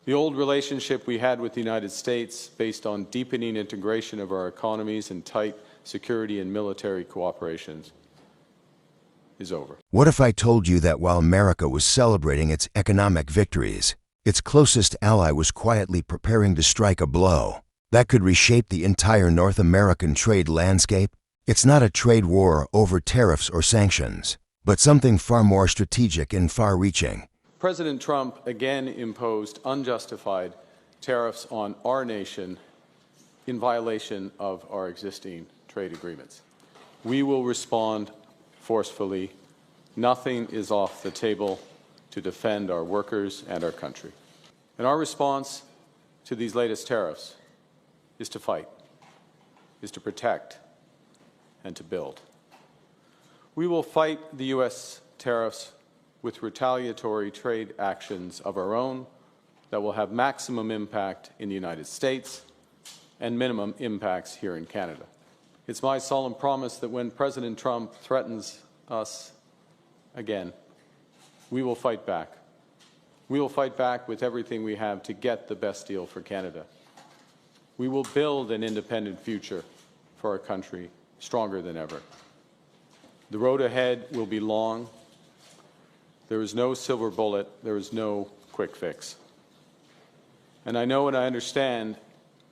The old relationship we had with the United States, based on deepening integration of our economies and tight security and military cooperation, is over. What if I told you that while America was celebrating its economic victories, its closest ally was quietly preparing to strike a blow that could reshape the entire North American trade landscape? It's not a trade war over tariffs or sanctions, but something far more strategic and far-reaching. President Trump again imposed unjustified tariffs on our nation in violation of our existing trade agreements. We will respond forcefully. Nothing is off the table to defend our workers and our country. And our response to these latest tariffs is to fight, is to protect, and to build. We will fight the U.S. tariffs with retaliatory trade actions of our own that will have maximum impact in the United States and minimum impacts here in Canada. It's my solemn promise that when President Trump threatens us again, we will fight back. We will fight back with everything we have to get the best deal for Canada. We will build an independent future for our country, stronger than ever. The road ahead will be long. There is no silver bullet. There is no quick fix. And I know and I understand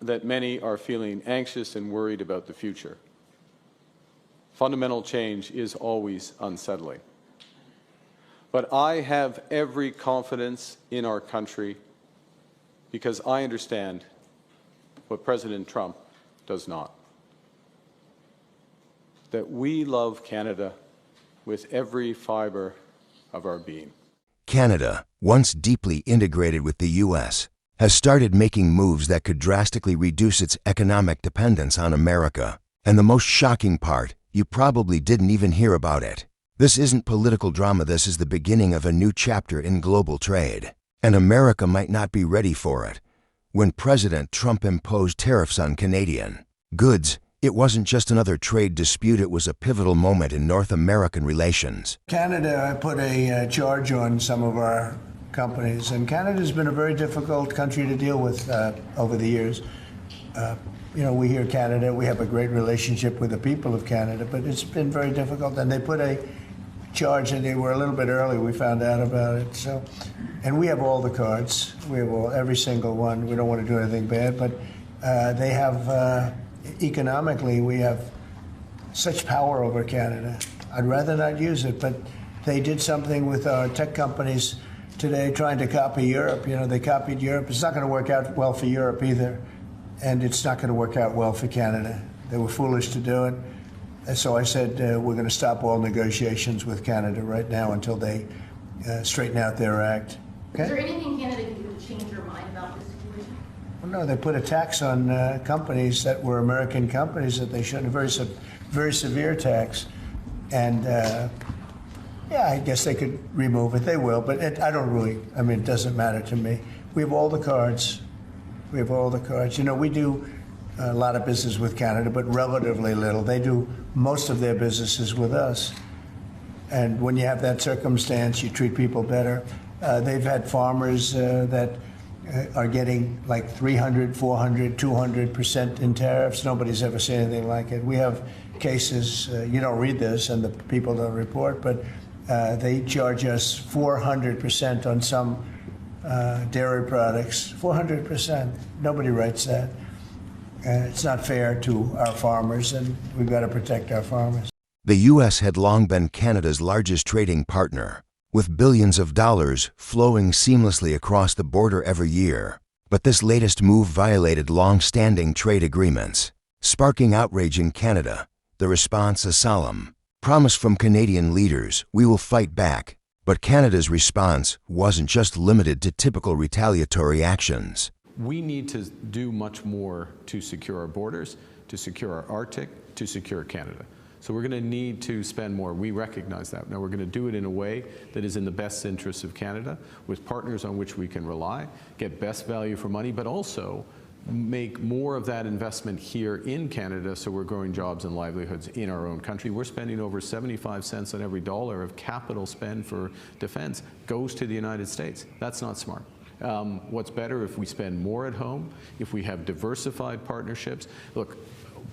that many are feeling anxious and worried about the future. Fundamental change is always unsettling. But I have every confidence in our country because I understand what President Trump does not. That we love Canada with every fiber of our being. Canada, once deeply integrated with the U.S., has started making moves that could drastically reduce its economic dependence on America. And the most shocking part, you probably didn't even hear about it. This isn't political drama. This is the beginning of a new chapter in global trade. And America might not be ready for it. When President Trump imposed tariffs on Canadian goods, it wasn't just another trade dispute. It was a pivotal moment in North American relations. Canada put a charge on some of our companies, and Canada's been a very difficult country to deal with over the years. You know, we hear Canada, we have a great relationship with the people of Canada, but it's been very difficult, and they put a charge, and they were a little bit early, we found out about it. So, and we have all the cards, we have every single one. We don't want to do anything bad, but they have, economically, we have such power over Canada. I'd rather not use it, but they did something with our tech companies today trying to copy Europe. You know, they copied Europe. It's not going to work out well for Europe either, and it's not going to work out well for Canada. They were foolish to do it. And so I said, we're going to stop all negotiations with Canada right now until they straighten out their act. Okay? Is there anything Canada can do to change their mind about this situation? Well, no, they put a tax on companies that were American companies that they shouldn't, a very severe tax. And yeah, I guess they could remove it. They will, but I don't really, I mean, it doesn't matter to me. We have all the cards. We have all the cards. You know, we do a lot of business with Canada, but relatively little. They do most of their businesses with us. And when you have that circumstance, you treat people better. They've had farmers that are getting like 300, 400, 200% in tariffs. Nobody's ever seen anything like it. We have cases, you don't read this and the people don't report, but they charge us 400% on some dairy products. 400%. Nobody writes that. It's not fair to our farmers, and we've got to protect our farmers. The U.S. had long been Canada's largest trading partner, with billions of dollars flowing seamlessly across the border every year. But this latest move violated long-standing trade agreements, sparking outrage in Canada. The response a solemn promise from Canadian leaders: we will fight back. But Canada's response wasn't just limited to typical retaliatory actions. We need to do much more to secure our borders, to secure our Arctic, to secure Canada. So we're going to need to spend more. We recognize that. Now we're going to do it in a way that is in the best interests of Canada, with partners on which we can rely, get best value for money, but also make more of that investment here in Canada so we're growing jobs and livelihoods in our own country. We're spending over 75 cents on every dollar of capital spend for defense goes to the United States. That's not smart. What's better if we spend more at home, if we have diversified partnerships? Look,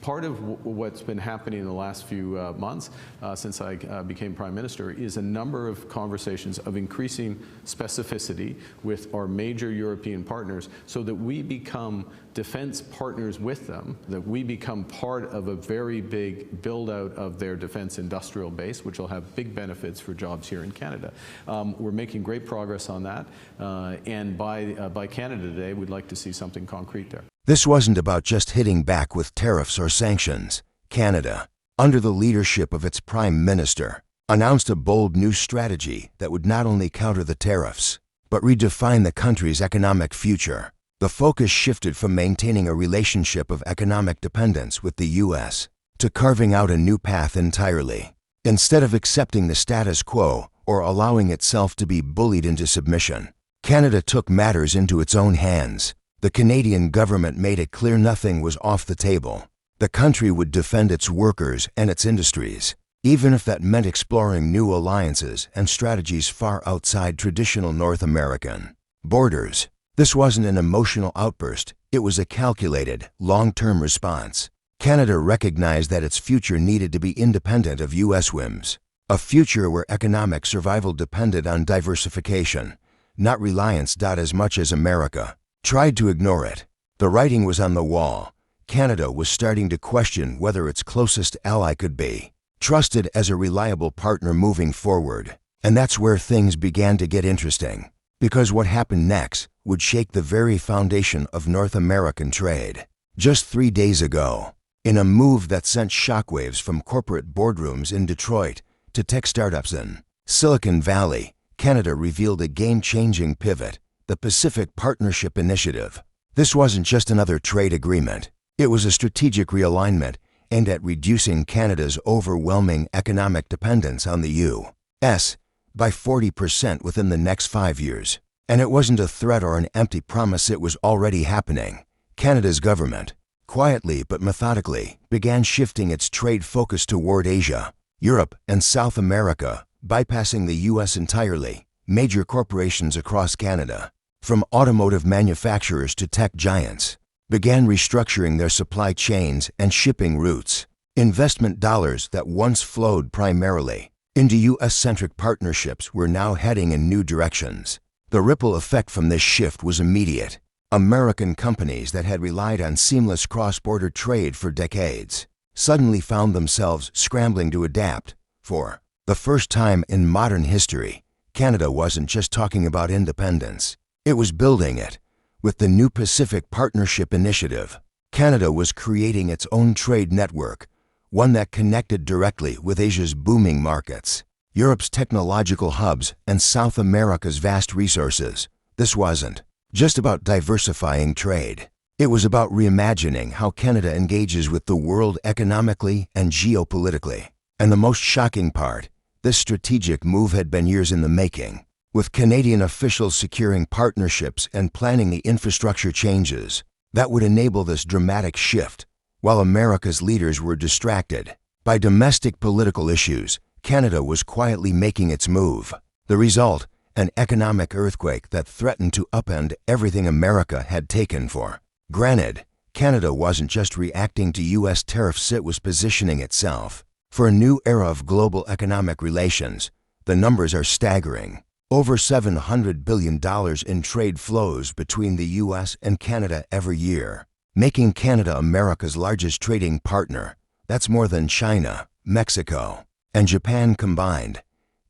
part of what's been happening in the last few months since I became Prime Minister is a number of conversations of increasing specificity with our major European partners so that we become defense partners with them, that we become part of a very big build out of their defense industrial base, which will have big benefits for jobs here in Canada. We're making great progress on that, and by Canada Day, we'd like to see something concrete there. This wasn't about just hitting back with tariffs or sanctions. Canada, under the leadership of its Prime Minister, announced a bold new strategy that would not only counter the tariffs, but redefine the country's economic future. The focus shifted from maintaining a relationship of economic dependence with the U.S. to carving out a new path entirely. Instead of accepting the status quo or allowing itself to be bullied into submission, Canada took matters into its own hands. The Canadian government made it clear nothing was off the table. The country would defend its workers and its industries, even if that meant exploring new alliances and strategies far outside traditional North American borders. This wasn't an emotional outburst, it was a calculated, long-term response. Canada recognized that its future needed to be independent of U.S. whims, a future where economic survival depended on diversification, not reliance. As much as America tried to ignore it, the writing was on the wall. Canada was starting to question whether its closest ally could be trusted as a reliable partner moving forward. And that's where things began to get interesting, because what happened next would shake the very foundation of North American trade. Just 3 days ago, in a move that sent shockwaves from corporate boardrooms in Detroit to tech startups in Silicon Valley, Canada revealed a game-changing pivot: the Pacific Partnership Initiative. This wasn't just another trade agreement. It was a strategic realignment aimed at reducing Canada's overwhelming economic dependence on the U.S. by 40% within the next 5 years. And it wasn't a threat or an empty promise, it was already happening. Canada's government, quietly but methodically, began shifting its trade focus toward Asia, Europe, and South America, bypassing the U.S. entirely. Major corporations across Canada, from automotive manufacturers to tech giants, began restructuring their supply chains and shipping routes. Investment dollars that once flowed primarily into U.S.-centric partnerships were now heading in new directions. The ripple effect from this shift was immediate. American companies that had relied on seamless cross-border trade for decades suddenly found themselves scrambling to adapt. For the first time in modern history, Canada wasn't just talking about independence, it was building it. With the new Pacific Partnership Initiative, Canada was creating its own trade network, one that connected directly with Asia's booming markets, Europe's technological hubs, and South America's vast resources. This wasn't just about diversifying trade. It was about reimagining how Canada engages with the world economically and geopolitically. And the most shocking part, this strategic move had been years in the making, with Canadian officials securing partnerships and planning the infrastructure changes that would enable this dramatic shift. While America's leaders were distracted by domestic political issues, Canada was quietly making its move. The result, an economic earthquake that threatened to upend everything America had taken for granted. Canada wasn't just reacting to U.S. tariffs, it was positioning itself for a new era of global economic relations. The numbers are staggering. Over $700 billion in trade flows between the U.S. and Canada every year, making Canada America's largest trading partner. That's more than China, Mexico, and Japan combined.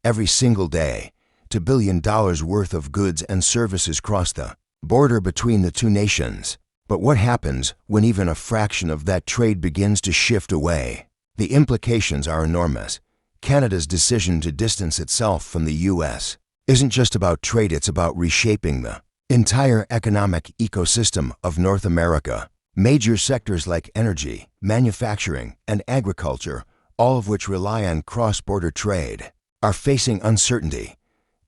Every single day, $2 billion worth of goods and services cross the border between the two nations. But what happens when even a fraction of that trade begins to shift away? The implications are enormous. Canada's decision to distance itself from the U.S. isn't just about trade, it's about reshaping the entire economic ecosystem of North America. Major sectors like energy, manufacturing, and agriculture, all of which rely on cross-border trade, are facing uncertainty.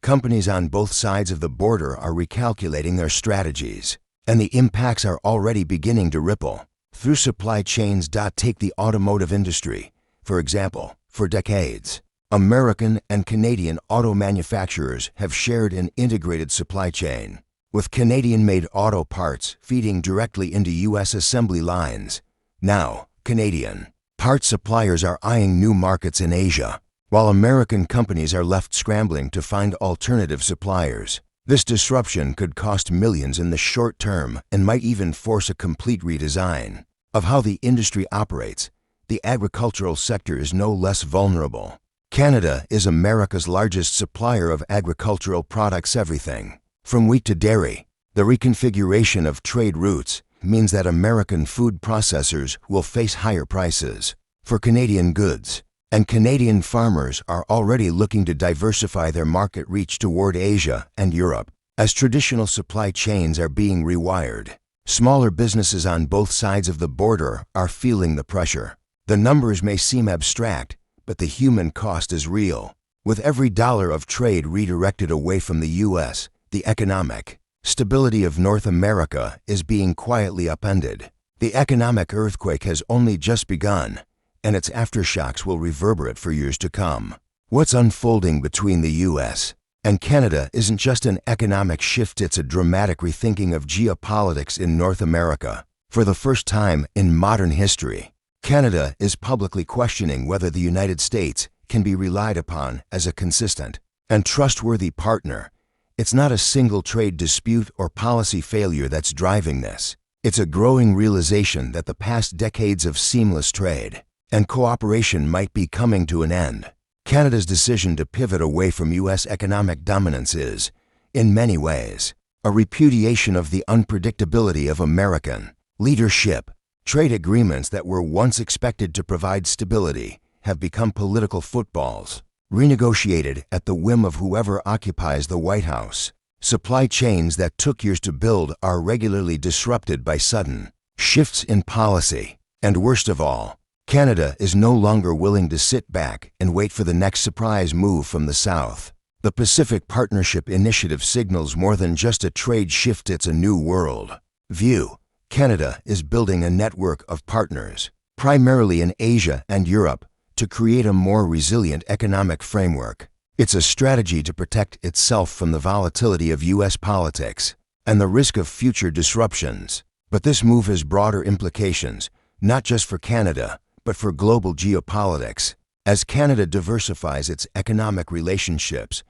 Companies on both sides of the border are recalculating their strategies, and the impacts are already beginning to ripple through supply chains. Take the automotive industry, for example. For decades, American and Canadian auto manufacturers have shared an integrated supply chain. with Canadian-made auto parts feeding directly into U.S. assembly lines. Now, Canadian part suppliers are eyeing new markets in Asia, while American companies are left scrambling to find alternative suppliers. This disruption could cost millions in the short term and might even force a complete redesign of how the industry operates. The agricultural sector is no less vulnerable. Canada is America's largest supplier of agricultural products, everything from wheat to dairy. The reconfiguration of trade routes means that American food processors will face higher prices for Canadian goods, and Canadian farmers are already looking to diversify their market reach toward Asia and Europe. As traditional supply chains are being rewired, smaller businesses on both sides of the border are feeling the pressure. The numbers may seem abstract, but the human cost is real. With every dollar of trade redirected away from the U.S., the economic stability of North America is being quietly upended. The economic earthquake has only just begun, and its aftershocks will reverberate for years to come. What's unfolding between the U.S. and Canada isn't just an economic shift, it's a dramatic rethinking of geopolitics in North America. For the first time in modern history, Canada is publicly questioning whether the United States can be relied upon as a consistent and trustworthy partner. It's not a single trade dispute or policy failure that's driving this. It's a growing realization that the past decades of seamless trade and cooperation might be coming to an end. Canada's decision to pivot away from U.S. economic dominance is, in many ways, a repudiation of the unpredictability of American leadership. Trade agreements that were once expected to provide stability have become political footballs, renegotiated at the whim of whoever occupies the White House. Supply chains that took years to build are regularly disrupted by sudden shifts in policy. And worst of all, Canada is no longer willing to sit back and wait for the next surprise move from the South. The Pacific Partnership Initiative signals more than just a trade shift, it's a new world view. Canada is building a network of partners, primarily in Asia and Europe, to create a more resilient economic framework. It's a strategy to protect itself from the volatility of U.S. politics and the risk of future disruptions. But this move has broader implications, not just for Canada, but for global geopolitics. As Canada diversifies its economic relationships,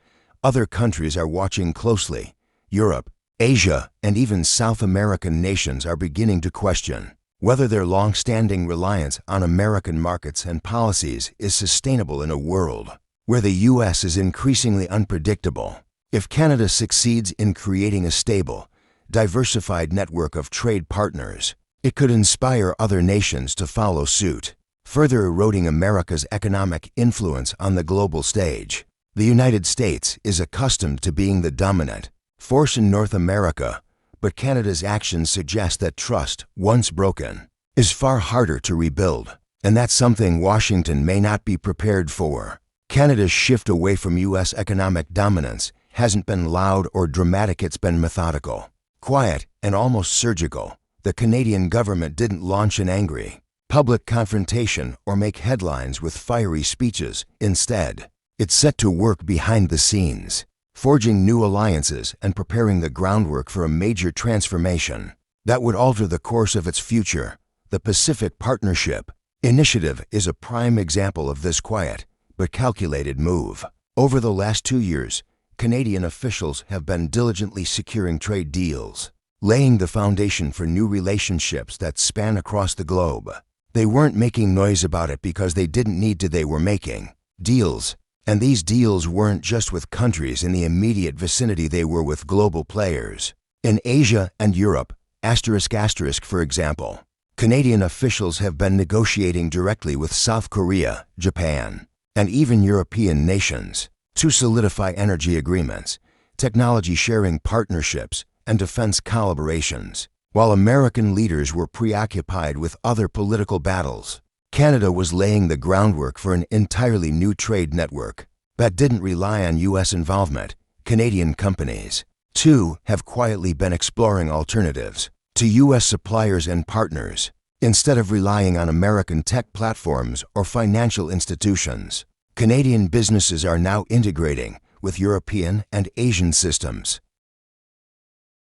other countries are watching closely. Europe, Asia, and even South American nations are beginning to question whether their long-standing reliance on American markets and policies is sustainable in a world where the U.S. is increasingly unpredictable. If Canada succeeds in creating a stable, diversified network of trade partners, it could inspire other nations to follow suit, further eroding America's economic influence on the global stage. The United States is accustomed to being the dominant force in North America, but Canada's actions suggest that trust, once broken, is far harder to rebuild, and that's something Washington may not be prepared for. Canada's shift away from U.S. economic dominance hasn't been loud or dramatic, it's been methodical, quiet, and almost surgical. The Canadian government didn't launch an angry public confrontation or make headlines with fiery speeches. Instead, it set to work behind the scenes, forging new alliances and preparing the groundwork for a major transformation that would alter the course of its future. The Pacific Partnership Initiative is a prime example of this quiet but calculated move. Over the last 2 years, Canadian officials have been diligently securing trade deals, laying the foundation for new relationships that span across the globe. They weren't making noise about it because they didn't need to, they were making deals. And these deals weren't just with countries in the immediate vicinity, they were with global players. In Asia and Europe, for example, Canadian officials have been negotiating directly with South Korea, Japan, and even European nations to solidify energy agreements, technology sharing partnerships, and defense collaborations. While American leaders were preoccupied with other political battles, Canada was laying the groundwork for an entirely new trade network that didn't rely on U.S. involvement. Canadian companies, too, have quietly been exploring alternatives to U.S. suppliers and partners, instead of relying on American tech platforms or financial institutions. Canadian businesses are now integrating with European and Asian systems.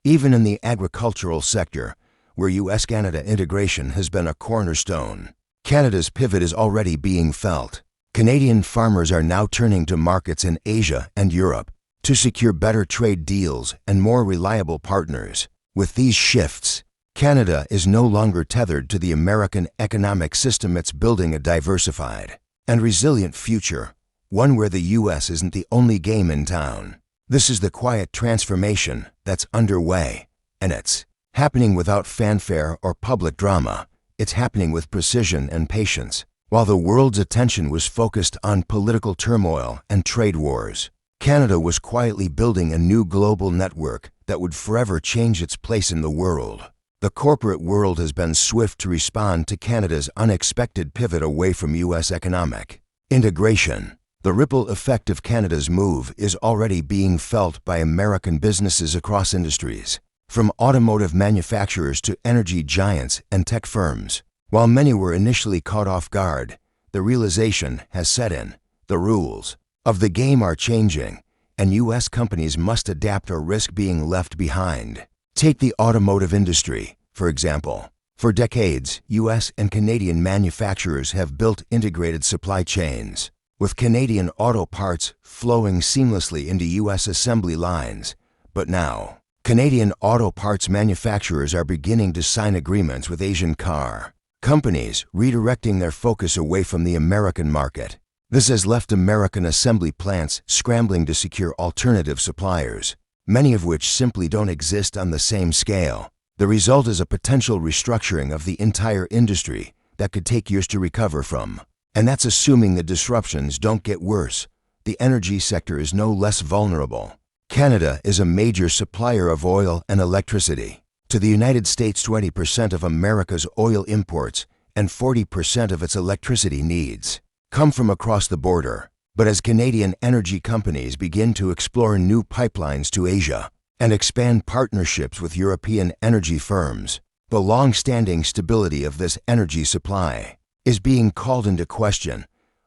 Even in the agricultural sector, where U.S.-Canada integration has been a cornerstone, Canada's pivot is already being felt. Canadian farmers are now turning to markets in Asia and Europe to secure better trade deals and more reliable partners. With these shifts, Canada is no longer tethered to the American economic system. It's building a diversified and resilient future, one where the U.S. isn't the only game in town. This is the quiet transformation that's underway, and it's happening without fanfare or public drama. It's happening with precision and patience. While the world's attention was focused on political turmoil and trade wars, Canada was quietly building a new global network that would forever change its place in the world. The corporate world has been swift to respond to Canada's unexpected pivot away from U.S. economic integration. The ripple effect of Canada's move is already being felt by American businesses across industries, from automotive manufacturers to energy giants and tech firms. While many were initially caught off guard, the realization has set in. The rules of the game are changing, and U.S. companies must adapt or risk being left behind. Take the automotive industry, for example. For decades, U.S. and Canadian manufacturers have built integrated supply chains, with Canadian auto parts flowing seamlessly into U.S. assembly lines. But now, Canadian auto parts manufacturers are beginning to sign agreements with Asian car companies, redirecting their focus away from the American market. This has left American assembly plants scrambling to secure alternative suppliers, many of which simply don't exist on the same scale. The result is a potential restructuring of the entire industry that could take years to recover from. And that's assuming the disruptions don't get worse. The energy sector is no less vulnerable. Canada is a major supplier of oil and electricity to the United States. 20% of America's oil imports and 40% of its electricity needs come from across the border. But as Canadian energy companies begin to explore new pipelines to Asia and expand partnerships with European energy firms, the long-standing stability of this energy supply is being called into question.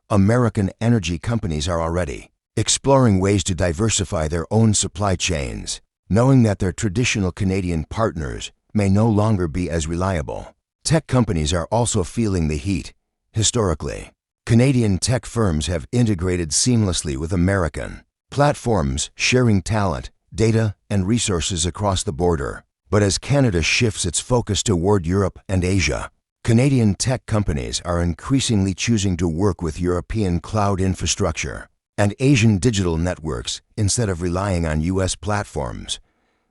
American energy companies are already exploring ways to diversify their own supply chains, knowing that their traditional Canadian partners may no longer be as reliable. Tech companies are also feeling the heat. Historically, Canadian tech firms have integrated seamlessly with American platforms, sharing talent, data, and resources across the border. But as Canada shifts its focus toward Europe and Asia, Canadian tech companies are increasingly choosing to work with European cloud infrastructure and Asian digital networks instead of relying on U.S. platforms.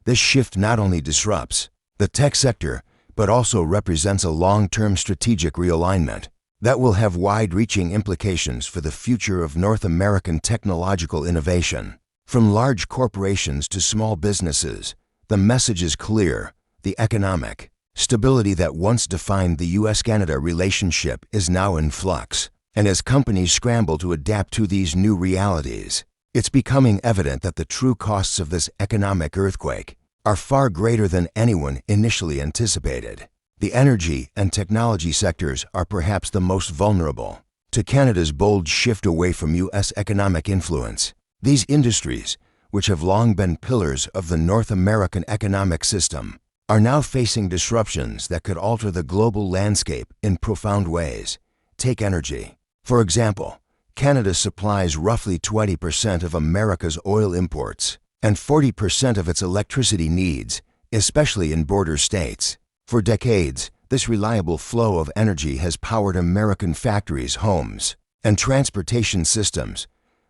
This shift not only disrupts the tech sector, but also represents a long-term strategic realignment that will have wide-reaching implications for the future of North American technological innovation. From large corporations to small businesses, the message is clear. The economic stability that once defined the U.S.-Canada relationship is now in flux. And as companies scramble to adapt to these new realities, it's becoming evident that the true costs of this economic earthquake are far greater than anyone initially anticipated. The energy and technology sectors are perhaps the most vulnerable to Canada's bold shift away from U.S. economic influence. These industries, which have long been pillars of the North American economic system, are now facing disruptions that could alter the global landscape in profound ways. Take energy. For example, Canada supplies roughly 20% of America's oil imports and 40% of its electricity needs, especially in border states. For decades, this reliable flow of energy has powered American factories, homes, and transportation systems.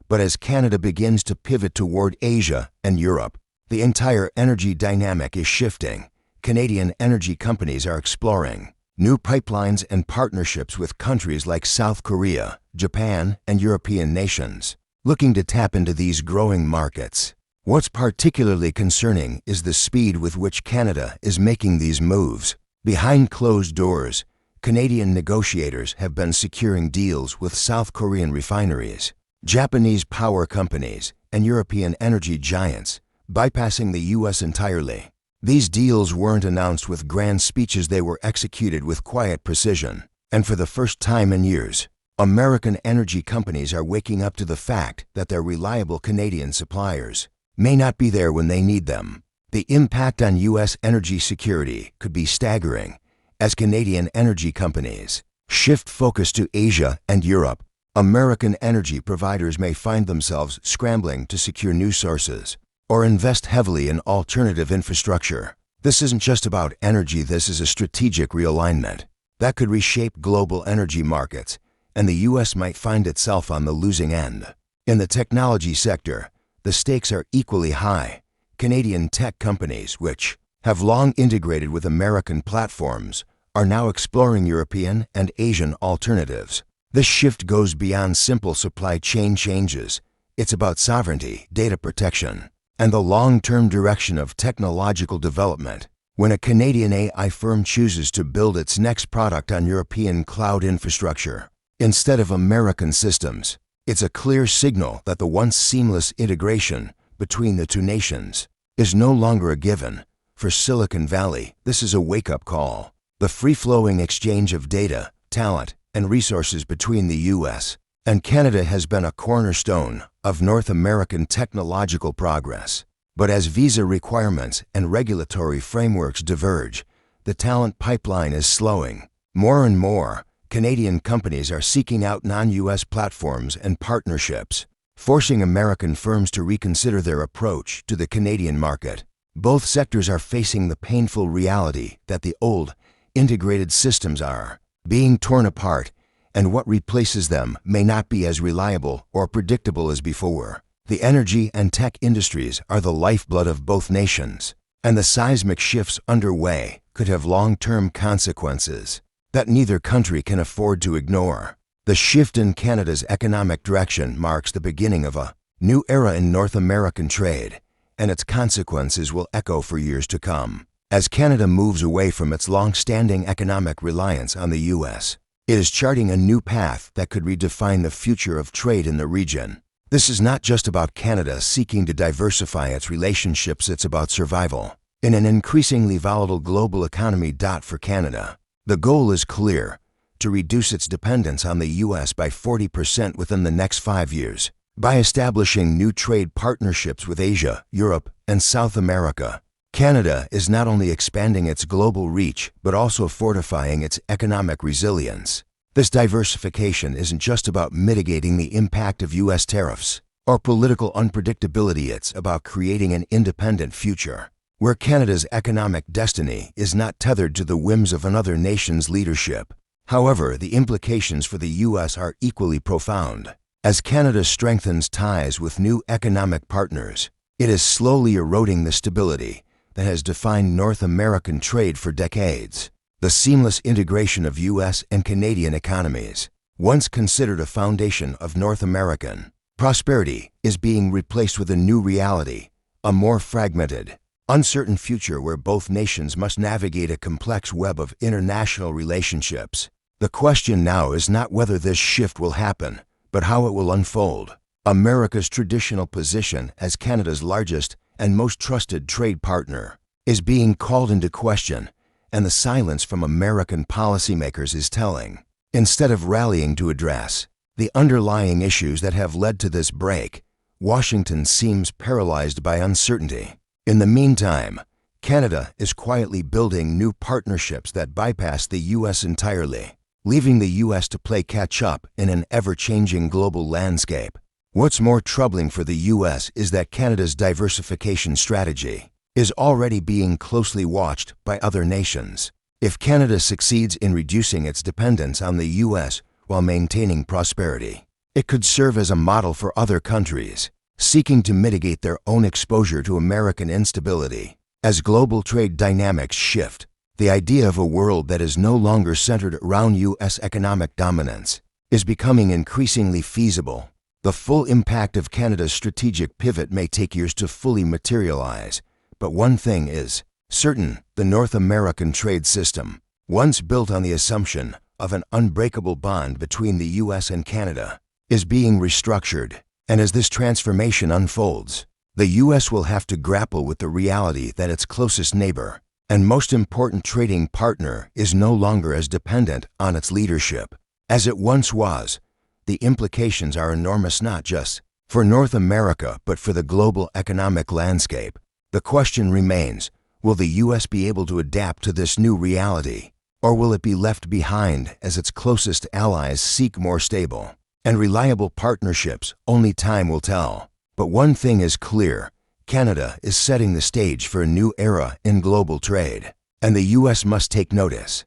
But as Canada begins to pivot toward Asia and Europe, the entire energy dynamic is shifting. Canadian energy companies are exploring new pipelines and partnerships with countries like South Korea, Japan, and European nations, looking to tap into these growing markets. What's particularly concerning is the speed with which Canada is making these moves. Behind closed doors, Canadian negotiators have been securing deals with South Korean refineries, Japanese power companies, and European energy giants, bypassing the U.S. entirely. These deals weren't announced with grand speeches, they were executed with quiet precision. And for the first time in years, American energy companies are waking up to the fact that their reliable Canadian suppliers may not be there when they need them. The impact on U.S. energy security could be staggering as Canadian energy companies shift focus to Asia and Europe. American energy providers may find themselves scrambling to secure new sources or invest heavily in alternative infrastructure. This isn't just about energy, this is a strategic realignment that could reshape global energy markets, and the U.S. might find itself on the losing end. In the technology sector, the stakes are equally high. Canadian tech companies, which have long integrated with American platforms, are now exploring European and Asian alternatives. This shift goes beyond simple supply chain changes. It's about sovereignty, data protection, and the long-term direction of technological development. When a Canadian AI firm chooses to build its next product on European cloud infrastructure instead of American systems, it's a clear signal that the once seamless integration between the two nations is no longer a given. For Silicon Valley, this is a wake-up call. The free-flowing exchange of data, talent, and resources between the U.S. and Canada has been a cornerstone of North American technological progress. But as visa requirements and regulatory frameworks diverge, the talent pipeline is slowing. More and more, Canadian companies are seeking out non-U.S. platforms and partnerships, forcing American firms to reconsider their approach to the Canadian market. Both sectors are facing the painful reality that the old, integrated systems are being torn apart, and what replaces them may not be as reliable or predictable as before. The energy and tech industries are the lifeblood of both nations, and the seismic shifts underway could have long-term consequences that neither country can afford to ignore. The shift in Canada's economic direction marks the beginning of a new era in North American trade, and its consequences will echo for years to come. As Canada moves away from its long-standing economic reliance on the U.S., it is charting a new path that could redefine the future of trade in the region. This is not just about Canada seeking to diversify its relationships, it's about survival in an increasingly volatile global economy. For Canada, the goal is clear: to reduce its dependence on the U.S. by 40% within the next 5 years. By establishing new trade partnerships with Asia, Europe, and South America, Canada is not only expanding its global reach, but also fortifying its economic resilience. This diversification isn't just about mitigating the impact of U.S. tariffs or political unpredictability, it's about creating an independent future where Canada's economic destiny is not tethered to the whims of another nation's leadership. However, the implications for the U.S. are equally profound. As Canada strengthens ties with new economic partners, it is slowly eroding the stability that has defined North American trade for decades. The seamless integration of U.S. and Canadian economies, once considered a foundation of North American prosperity, is being replaced with a new reality, a more fragmented, uncertain future where both nations must navigate a complex web of international relationships. The question now is not whether this shift will happen, but how it will unfold. America's traditional position as Canada's largest and most trusted trade partner is being called into question, and the silence from American policymakers is telling. Instead of rallying to address the underlying issues that have led to this break, Washington seems paralyzed by uncertainty. In the meantime, Canada is quietly building new partnerships that bypass the U.S. entirely, leaving the U.S. to play catch-up in an ever-changing global landscape. What's more troubling for the U.S. is that Canada's diversification strategy is already being closely watched by other nations. If Canada succeeds in reducing its dependence on the U.S. while maintaining prosperity, it could serve as a model for other countries seeking to mitigate their own exposure to American instability. As global trade dynamics shift, the idea of a world that is no longer centered around U.S. economic dominance is becoming increasingly feasible. The full impact of Canada's strategic pivot may take years to fully materialize, but one thing is certain: the North American trade system, once built on the assumption of an unbreakable bond between the U.S. and Canada, is being restructured. And as this transformation unfolds, the U.S. will have to grapple with the reality that its closest neighbor and most important trading partner is no longer as dependent on its leadership as it once was. The implications are enormous, not just for North America, but for the global economic landscape. The question remains, will the U.S. be able to adapt to this new reality, or will it be left behind as its closest allies seek more stable and reliable partnerships? Only time will tell. But one thing is clear, Canada is setting the stage for a new era in global trade, and the U.S. must take notice.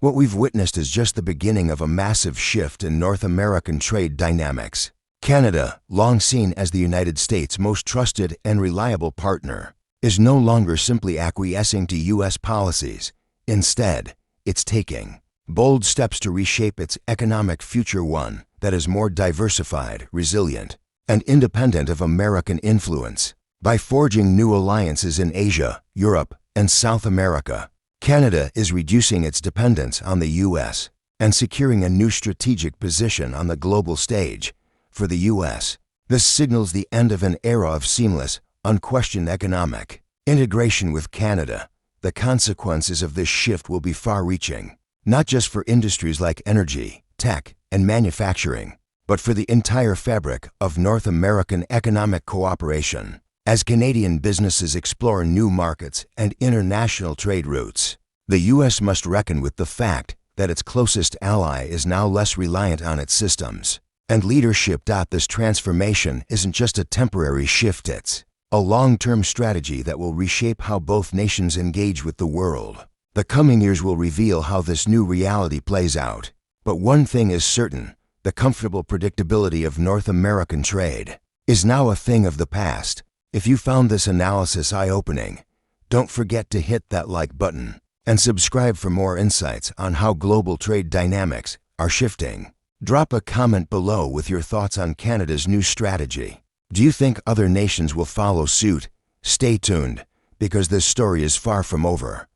What we've witnessed is just the beginning of a massive shift in North American trade dynamics. Canada, long seen as the United States' most trusted and reliable partner, is no longer simply acquiescing to U.S. policies. Instead, it's taking bold steps to reshape its economic future, one that is more diversified, resilient, and independent of American influence. By forging new alliances in Asia, Europe, and South America, Canada is reducing its dependence on the U.S. and securing a new strategic position on the global stage. For the U.S., this signals the end of an era of seamless, unquestioned economic integration with Canada. The consequences of this shift will be far-reaching, not just for industries like energy, tech, and manufacturing, but for the entire fabric of North American economic cooperation. As Canadian businesses explore new markets and international trade routes, the U.S. must reckon with the fact that its closest ally is now less reliant on its systems and leadership. This transformation isn't just a temporary shift, it's a long-term strategy that will reshape how both nations engage with the world. The coming years will reveal how this new reality plays out. But one thing is certain, the comfortable predictability of North American trade is now a thing of the past. If you found this analysis eye-opening, don't forget to hit that like button and subscribe for more insights on how global trade dynamics are shifting. Drop a comment below with your thoughts on Canada's new strategy. Do you think other nations will follow suit? Stay tuned, because this story is far from over.